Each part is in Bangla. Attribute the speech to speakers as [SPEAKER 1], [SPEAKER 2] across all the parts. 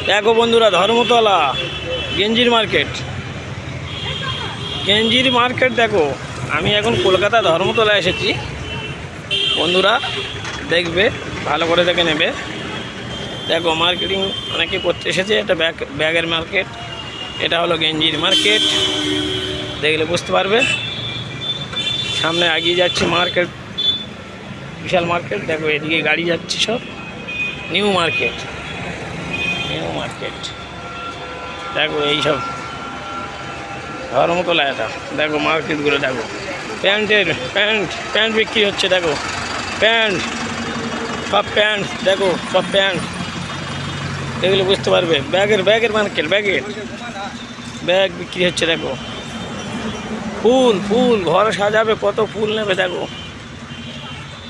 [SPEAKER 1] দেখো বন্ধুরা, ধর্মতলা গেঞ্জির মার্কেট। গেঞ্জির মার্কেট দেখো, আমি এখন কলকাতা ধর্মতলায় এসেছি। বন্ধুরা দেখবে, ভালো করে দেখে নেবে। দেখো মার্কেটিং অনেকে করতে এসেছে। এটা ব্যাগের মার্কেট, এটা হলো গেঞ্জির মার্কেট। দেখলে বুঝতে পারবে। সামনে এগিয়ে যাচ্ছি, মার্কেট বিশাল মার্কেট। দেখো এদিকে গাড়ি যাচ্ছে সব। New market, new market. দেখো এইসব ধর্মতলা। এটা দেখো মার্কেটগুলো দেখো। প্যান্ট বিক্রি হচ্ছে। দেখো প্যান্ট, সব প্যান্ট দেখো, সব প্যান্ট। এগুলো বুঝতে পারবে। ব্যাগের মার্কেট, ব্যাগ বিক্রি হচ্ছে। দেখো ফুল ঘর সাজাবে, কত ফুল নেবে দেখো,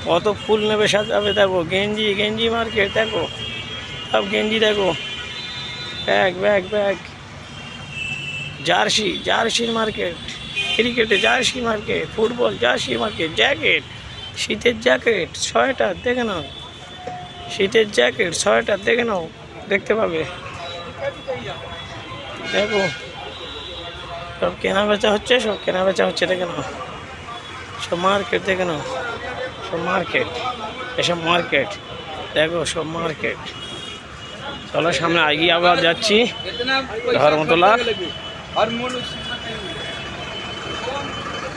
[SPEAKER 1] কত ফুল নেবে সাজাবে। দেখো গেঞ্জি মার্কেট। দেখো সব গেঞ্জি। দেখো ব্যাগ জার্সির মার্কেট, ক্রিকেটে jersey market, football jersey market, jacket, শীতের জ্যাকেট, সোয়েটার দেখে নাও, শীতের জ্যাকেট, সোয়েটার দেখে নাও, দেখতে পাবে। দেখো সব কেনা বেচা হচ্ছে, দেখে নাও। সব মার্কেট দেখে নাও, সব মার্কেট, এসব মার্কেট। দেখো সব মার্কেট। চলো সামনে এগিয়ে আবার যাচ্ছি ধর্মতলা।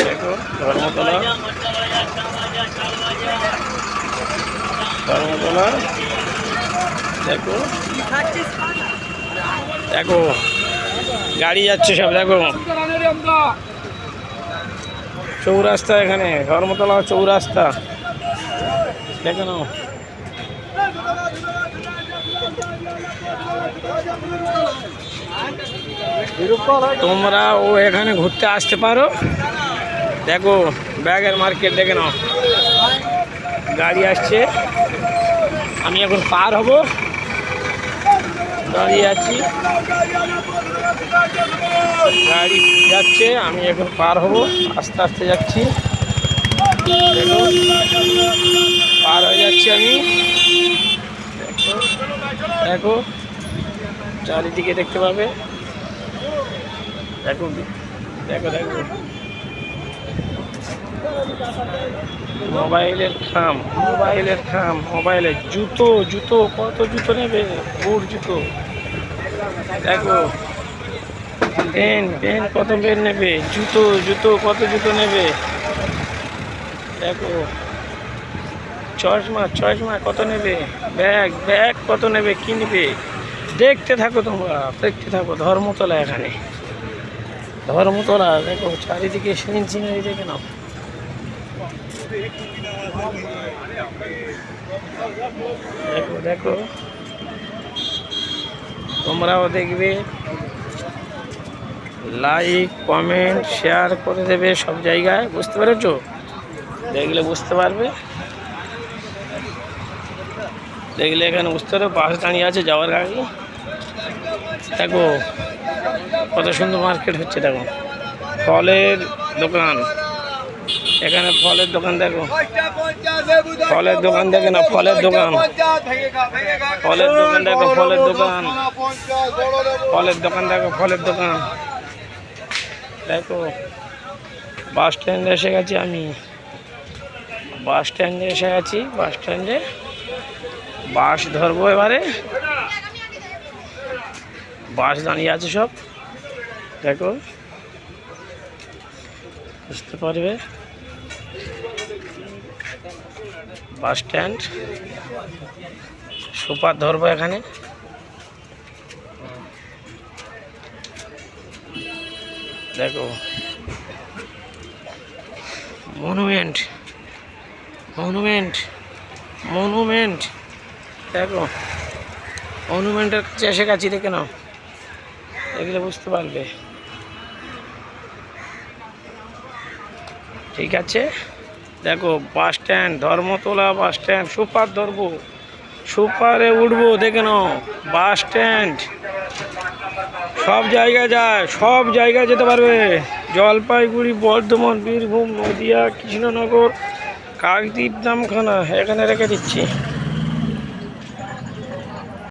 [SPEAKER 1] দেখো ধর্মতলা দেখো গাড়ি যাচ্ছে সব। দেখো চৌরাস্তা, এখানে ধর্মতলা চৌরাস্তা। দেখে নাও। তোমরাও এখানে ঘুরতে আসতে পারো। দেখো ব্যাগের মার্কেট দেখে নাও। গাড়ি আসছে, আমি এখন পার হব, দাঁড়িয়ে আছি। গাড়ি যাচ্ছে, আমি এখন পার হব, আস্তে আস্তে যাচ্ছি। দেখো পার হয়ে যাচ্ছি আমি। দেখো চারিদিকে দেখতে পাবে। দেখো মোবাইলের খাম, মোবাইলের জুতো কত জুতো নেবে, বুট জুতো। দেখো পেন কত পেন নেবে, জুতো কত জুতো নেবে। দেখো চশমা কত নেবে, ব্যাগ কত নেবে, কি নেবে। দেখতে থাকো তোমরা, দেখতে থাকো। ধর্মতলা, এখানে ধর্মতলা। দেখো চারিদিকে সিনারি দেখে নাও। দেখো তোমরাও দেখবে, লাইক কমেন্ট শেয়ার করে দেবে সব জায়গায়। বুঝতে পেরেছো? দেখলে বুঝতে পারবে। দেখলে এখানে বুঝতে পারবে। বাস দাঁড়িয়ে আছে যাওয়ার গাড়ি। দেখো কত সুন্দর মার্কেট হচ্ছে। দেখো ফলের দোকান, এখানে ফলের দোকান। দেখো ফলের দোকান দেখে না, ফলের দোকান দেখো, ফলের দোকান দেখো, ফলের দোকান। দেখো বাস স্ট্যান্ডে এসে গেছি আমি, বাস স্ট্যান্ডে বাস ধরবো এবারে। বাস দাঁড়িয়ে আছে সব। দেখো বুঝতে পারবে। বাস স্ট্যান্ড, সুপার ধরবো এখানে। দেখো মনুমেন্ট, দেখো মনুমেন্টের কাছে এসে গেছি। দেখে নাও, এগুলো বুঝতে পারবে। ঠিক আছে। দেখো bus stand, Dharmatala bus stand. Super ধরবো, সুপারে উঠবো। দেখে নাও বাস স্ট্যান্ড, সব জায়গায় যায়, সব জায়গায় যেতে পারবে। জলপাইগুড়ি, বর্ধমান, বীরভূম, নদিয়া, কৃষ্ণনগর, কাকদ্বীপ, নামখানা, এখানে রেখে দিচ্ছি।